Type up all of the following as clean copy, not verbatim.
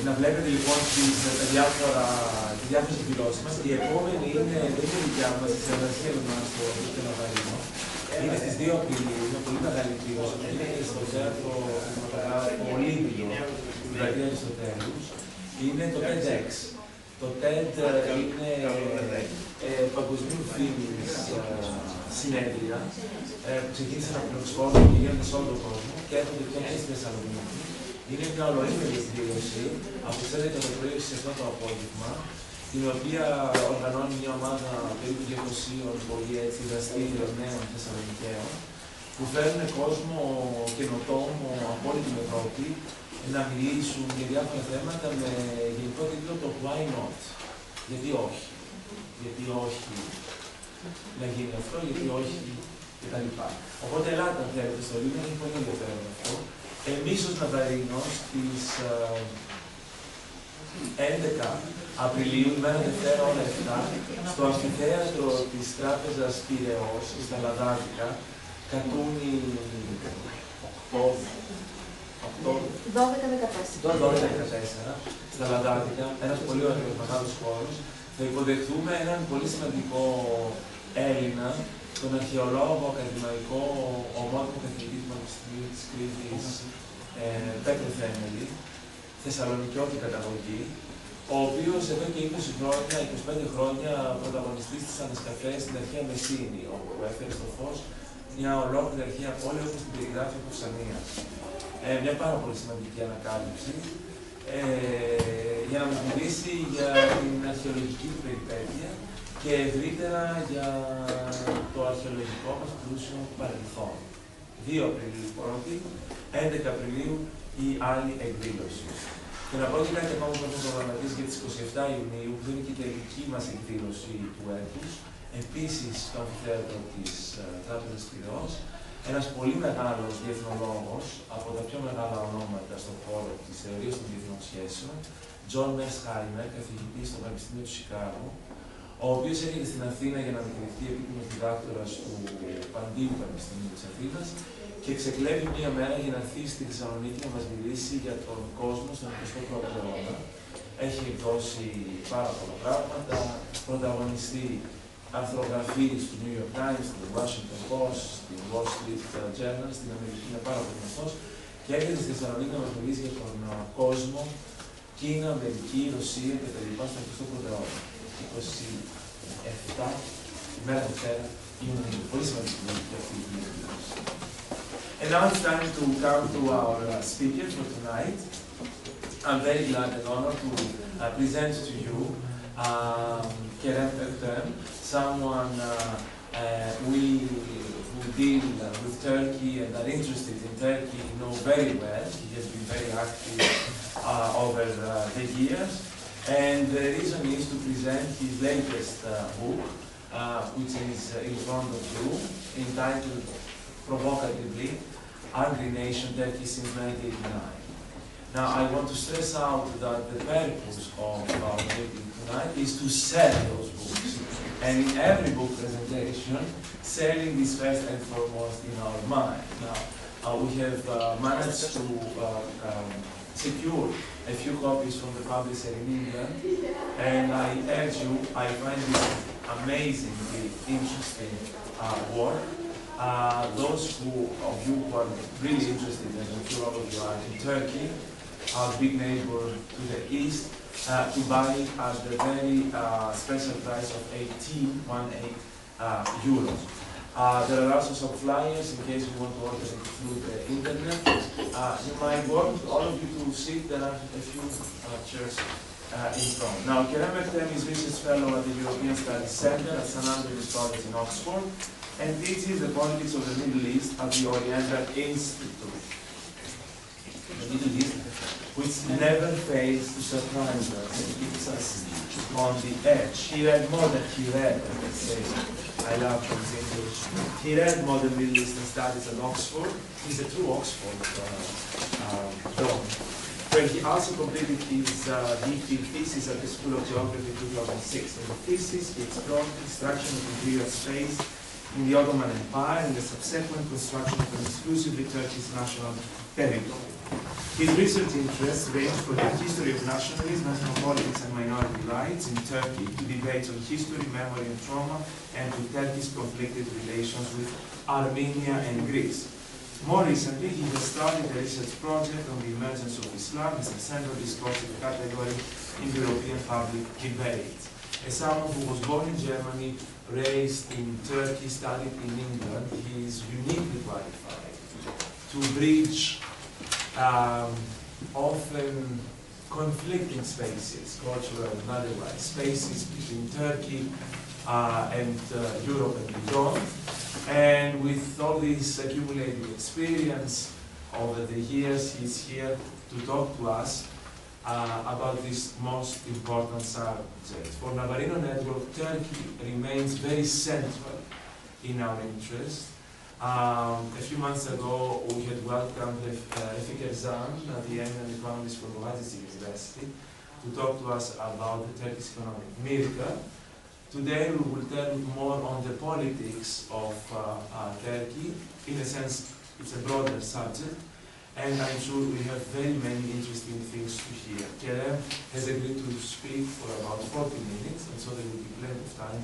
Να βλέπετε λοιπόν τις διάφορες εκδηλώσεις μας. Η επόμενη δεν είναι δικιά μας, η συνεργασία μας στο Ναβαρίνο. Είναι στις 2 Απριλίου, είναι πολύ μεγάλη εκδήλωση. Είναι στο θέατρο Ολύμπιο, στην πλατεία Αριστοτέλους. Είναι το TEDx. Το TED είναι παγκοσμίου φήμης συνέδρια που ξεκίνησε από την Οξφόρδο και γίνονται σε όλο τον κόσμο και έρχονται πια και στη Θεσσαλονίκη. Είναι μια ολοήμερη εκδήλωση από τις 11 το πρωί στις 7 το απόγευμα, την οποία οργανώνει μια ομάδα περίπου 200 πολύ έτσι δραστήριων νέων Θεσσαλονικαίων, που φέρνουν κόσμο καινοτόμο από όλη την Ευρώπη να μιλήσουν για διάφορα θέματα με γενικό τίτλο το Why Not? Γιατί όχι? Γιατί όχι να γίνει αυτό, γιατί όχι κτλ. Οπότε ελάτε αν θέλετε στο Λίμνο, έχει πολύ ενδιαφέρον αυτό. Εμείς ως Ναβαρίνο στις 11 Απριλίου, ημέρα Δευτέρα όλα 7, στο αμφιθέατρο της Τράπεζας Πειραιώς, στα Λαδάδικα, κατούνι 12-14, στα Λαδάδικα, ένας πολύ ωραίος μεγάλος χώρος, θα υποδεχθούμε έναν πολύ σημαντικό Έλληνα, τον αρχαιολόγο, ακαδημαϊκό, ομότιμο καθηγητή του Πανεπιστημίου της Κρήτης, Πέτρο Θέμελη, θεσσαλονικιώτη καταγωγή, ο οποίος εδώ και 20 χρόνια, 25 χρόνια πρωταγωνιστής της Ανασκαφές στην αρχαία Μεσίνη, όπου έφερε στο φως μια ολόκληρη αρχαία πόλη όπως την περιγράφει από Ψανία. Μια πάρα πολύ σημαντική ανακάλυψη για να μας μιλήσει για την αρχαιολογική του περιπέτεια και ευρύτερα για το αρχαιολογικό μας πλούσιο παρελθόν. 2 Απριλίου πρώτη, 11 Απριλίου η άλλη εκδήλωση. Και να πω και κάτι ακόμα που έχουμε προγραμματίσει για τις 27 Ιουνίου, που είναι και η τελική μας εκδήλωση του έτους, επίσης στο αμφιθέατρο της Τράπεζας Πειραιώς, ένας πολύ μεγάλος διεθνολόγος, από τα πιο μεγάλα ονόματα στον χώρο της θεωρίας των διεθνών σχέσεων, John Mersheimer, καθηγητής στο Πανεπιστήμιο του Σικάγο, ο οποίος έρχεται στην Αθήνα για να μετρηθεί επίτιμος διδάκτορας του Παντίου Πανεπιστημίου της Αθήνας και ξεκλέβει μία μέρα για να έρθει στη Θεσσαλονίκη να μας μιλήσει για τον κόσμο στον 21ο αιώνα. Έχει εκδώσει πάρα πολλά πράγματα, πρωταγωνιστεί αρθρογραφίες του New York Times, του Washington Post, του Wall Street Journal, στην Αμερική είναι πάρα πολύ γνωστός και έρχεται στη Θεσσαλονίκη να μας μιλήσει για τον κόσμο, Κίνα, Αμερική, Ρωσία κτλ. Στον 21ο αιώνα. 27 ημέρα Δευτέρα Ιουνίου. Πολύ σημαντική για αυτή την εκδήλωση. And now it's time to come to our speaker for tonight. I'm very glad and honored to present to you Kerem Öktem, someone who deal with Turkey and are interested in Turkey know very well. He has been very active over the years. And the reason is to present his latest book, which is in front of you, entitled provocatively, Angry Nation, Turkey since 1989. Now, I want to stress out that the purpose of our meeting tonight is to sell those books. And in every book presentation, selling is first and foremost in our mind. Now, we have managed to secure a few copies from the publisher in England, and I urge you, I find it amazingly interesting work. Those of you who are really interested, and I'm sure all of you are, in Turkey, our big neighbor to the east, to buy it at the very special price of 18 euros. There are also some flyers in case you want to order it through the internet. You might want all of you to see there are a few chairs in front. Now, Kerem Öktem is research fellow at the European Studies Center at St. Andrews College in Oxford and teaches the politics of the Middle East at the Oriental Institute. The Middle East, which never fails to surprise us and keeps us on the edge. He read more than he read, let's say. I love his English. He read modern Middle Eastern studies at Oxford. He's a true Oxford dog. Where he also completed his DPhil thesis at the School of Geography in 2006. In the thesis, he explored the construction of imperial space in the Ottoman Empire and the subsequent construction of an exclusively Turkish national territory. His research interests range from the history of nationalism, politics and minority rights in Turkey to debates on history, memory and trauma, and to Turkey's conflicted relations with Armenia and Greece. More recently, he has started a research project on the emergence of Islam as a central discursive category in European public debate. As someone who was born in Germany, raised in Turkey, studied in England, he is uniquely qualified to bridge often conflicting spaces, cultural and otherwise, spaces between Turkey and Europe and beyond. And with all this accumulated experience over the years, he's here to talk to us about this most important subject. For Navarino Network, Turkey remains very central in our interest. A few months ago, we had welcomed Refik Erzan, the eminent economist from Boğaziçi University, to talk to us about the Turkish economic miracle. Today, we will tell more on the politics of Turkey. In a sense, it's a broader subject, and I'm sure we have very many interesting things to hear. Kerem has agreed to speak for about 40 minutes, and so there will be plenty of time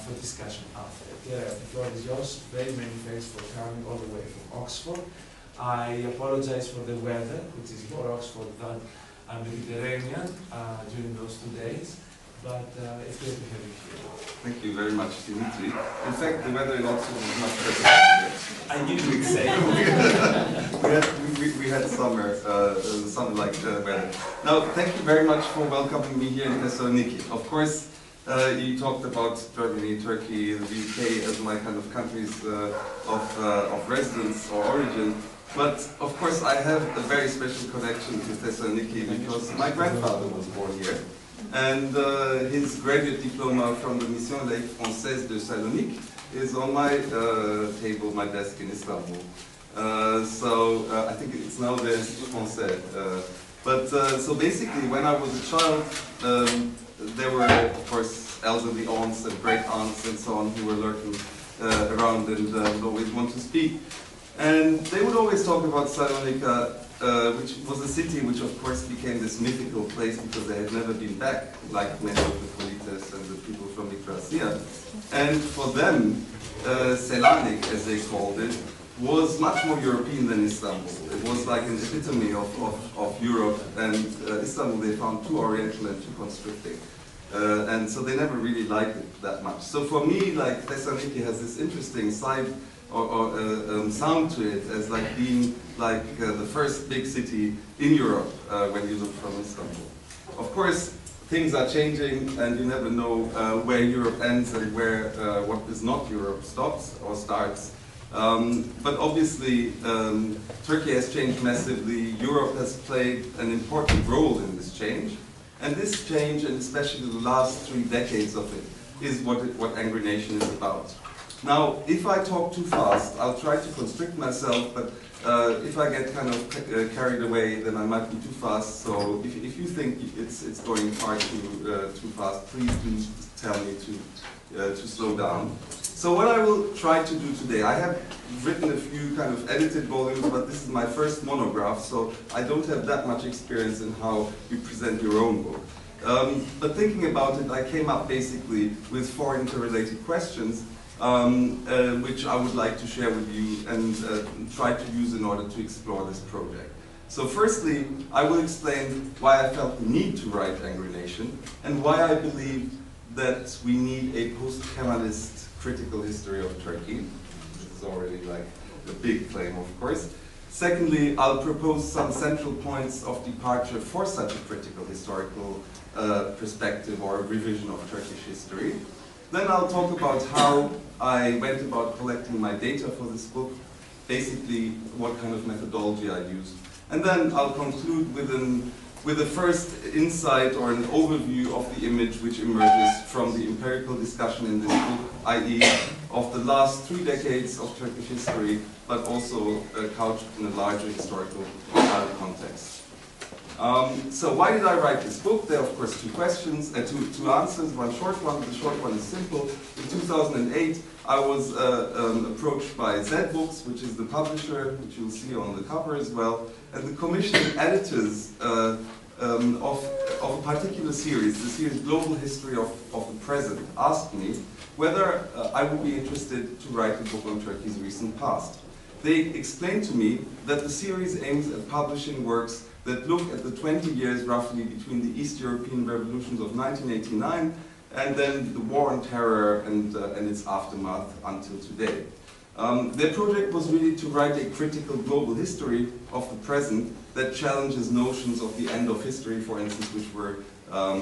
for discussion after. Kerem, the floor is yours. Very many thanks for coming all the way from Oxford. I apologize for the weather, which is more Oxford than Mediterranean during those 2 days, but it's great to have you here. Thank you very much, Dimitri. In fact, the weather in Oxford is much better. I knew you would say. we had summer-like weather. Now, thank you very much for welcoming me here in Thessaloniki. Of course, you talked about Germany, Turkey, the UK as my kind of countries of residence or origin. But of course, I have a very special connection to Thessaloniki because my grandfather was born here. And his graduate diploma from the Mission Laïque Française de Salonique is on my table, my desk in Istanbul. So I think it's now the Institut Français. So basically, when I was a child, there were, of course, elderly aunts and great aunts and so on who were lurking around and would always want to speak. And they would always talk about Salonika, which was a city which, of course, became this mythical place because they had never been back, like many of the Polites and the people from Nicosia. And for them, Selanik, as they called it, was much more European than Istanbul. It was like an epitome of Europe, and Istanbul they found too oriental and too constricting. And so they never really liked it that much. So for me, like, Thessaloniki has this interesting side or sound to it as like being like the first big city in Europe when you look from Istanbul. Of course, things are changing and you never know where Europe ends and where what is not Europe stops or starts. But obviously, Turkey has changed massively. Europe has played an important role in this change. And this change, and especially the last 3 decades of it, is what Angry Nation is about. Now, if I talk too fast, I'll try to constrict myself, but if I get kind of carried away, then I might be too fast. So if you think it's going far too fast, please do tell me to slow down. So what I will try to do today, I have written a few kind of edited volumes, but this is my first monograph, so I don't have that much experience in how you present your own book. But thinking about it, I came up basically with 4 interrelated questions, which I would like to share with you and try to use in order to explore this project. So firstly, I will explain why I felt the need to write Angry Nation and why I believe that we need a post-Kemalist critical history of Turkey. This is already like a big claim, of course. Secondly, I'll propose some central points of departure for such a critical historical perspective or a revision of Turkish history. Then I'll talk about how I went about collecting my data for this book, basically what kind of methodology I used. And then I'll conclude with a first insight or an overview of the image which emerges from the empirical discussion in this book, i.e. of the last 3 decades of Turkish history, but also couched in a larger historical context. So why did I write this book? There are of course two questions, two answers, one short one. The short one is simple. In 2008 I was approached by Z Books, which is the publisher, which you'll see on the cover as well, and the commissioned editors of a particular series, the series Global History of the Present, asked me whether I would be interested to write a book on Turkey's recent past. They explained to me that the series aims at publishing works that look at the 20 years roughly between the East European revolutions of 1989 and then the War on Terror and its aftermath until today. Their project was really to write a critical global history of the present that challenges notions of the end of history, for instance, which were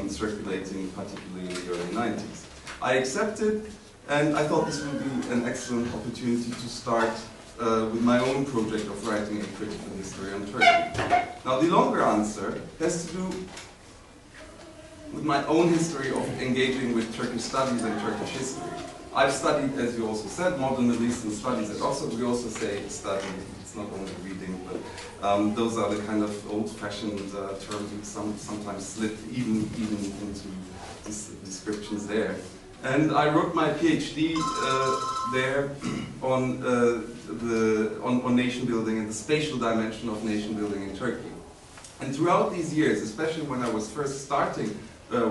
circulating particularly in the early 90s. I accepted, and I thought this would be an excellent opportunity to start with my own project of writing a critical history on Turkey. Now, the longer answer has to do with my own history of engaging with Turkish studies and Turkish history. I've studied, as you also said, modern Middle Eastern studies at Oxford. We also say study, it's not only reading, but those are the kind of old-fashioned terms which sometimes slip even into descriptions there. And I wrote my PhD there on nation building and the spatial dimension of nation building in Turkey. And throughout these years, especially when I was first starting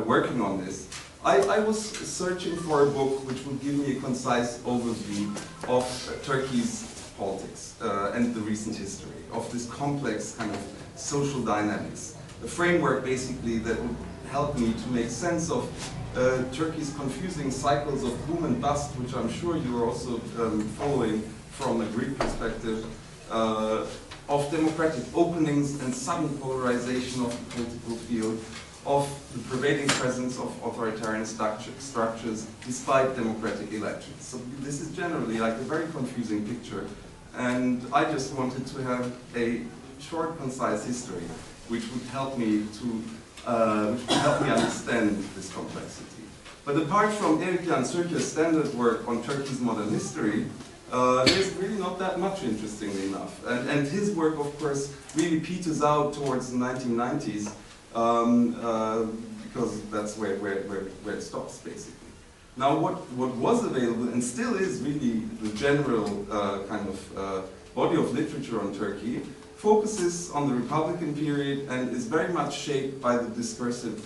working on this, I was searching for a book which would give me a concise overview of Turkey's politics and the recent history, of this complex kind of social dynamics. A framework basically that would help me to make sense of Turkey's confusing cycles of boom and bust, which I'm sure you are also following from a Greek perspective, of democratic openings and sudden polarization of the political field, of the pervading presence of authoritarian structures despite democratic elections. So this is generally like a very confusing picture, and I just wanted to have a short, concise history which would help me to understand this complexity. But apart from Erik Jan Sürker's standard work on Turkey's modern history, there's really not that much, interestingly enough. And his work, of course, really peters out towards the 1990s, because that's where it stops, basically. Now, what was available, and still is really the general kind of body of literature on Turkey, focuses on the Republican period and is very much shaped by the discursive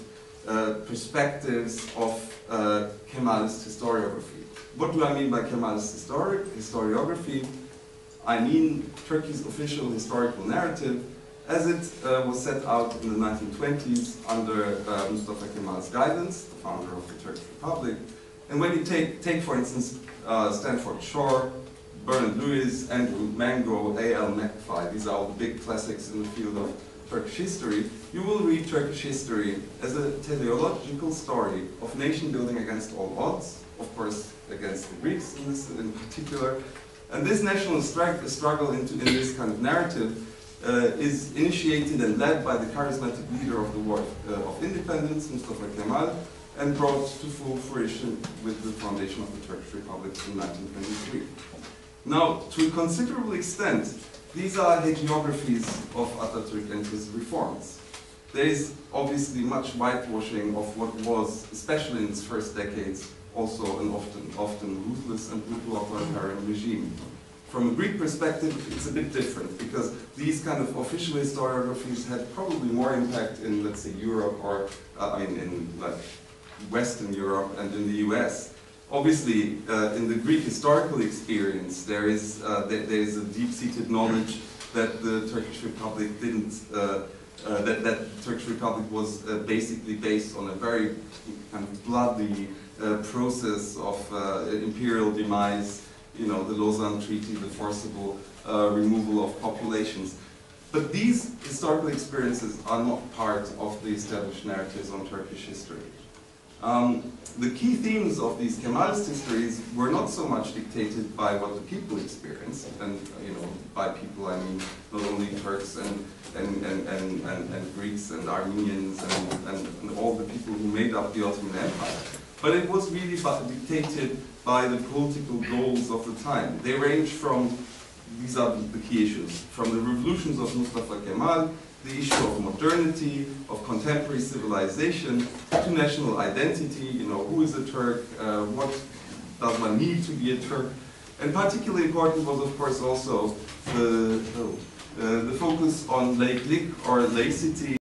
perspectives of Kemalist historiography. What do I mean by Kemalist historiography? I mean Turkey's official historical narrative as it was set out in the 1920s under Mustafa Kemal's guidance, the founder of the Turkish Republic. And when you take for instance, Stanford Shore, Bernard Lewis, Andrew Mango, A.L. McFly, these are all the big classics in the field of Turkish history, you will read Turkish history as a teleological story of nation building against all odds, of course against the Greeks in particular. And this national struggle in this kind of narrative is initiated and led by the charismatic leader of the War of Independence, Mustafa Kemal, and brought to full fruition with the foundation of the Turkish Republic in 1923. Now, to a considerable extent, these are hagiographies of Atatürk and his reforms. There is obviously much whitewashing of what was, especially in its first decades, also an often ruthless and brutal authoritarian regime. From a Greek perspective, it's a bit different, because these kind of official historiographies had probably more impact in, let's say, Europe, or in like Western Europe and in the US. Obviously, in the Greek historical experience, there is a deep-seated knowledge that the Turkish Republic didn't, that the Turkish Republic was basically based on a very kind of bloody process of imperial demise, you know, the Lausanne Treaty, the forcible removal of populations. But these historical experiences are not part of the established narratives on Turkish history. The key themes of these Kemalist histories were not so much dictated by what the people experienced, and you know, by people I mean not only Turks and Greeks and Armenians and all the people who made up the Ottoman Empire, but it was really dictated by the political goals of the time. They range from, these are the key issues, from the revolutions of Mustafa Kemal, the issue of modernity, of contemporary civilization, to national identity, you know, who is a Turk, what does one need to be a Turk. And particularly important was, of course, also the focus on laicity or laicity.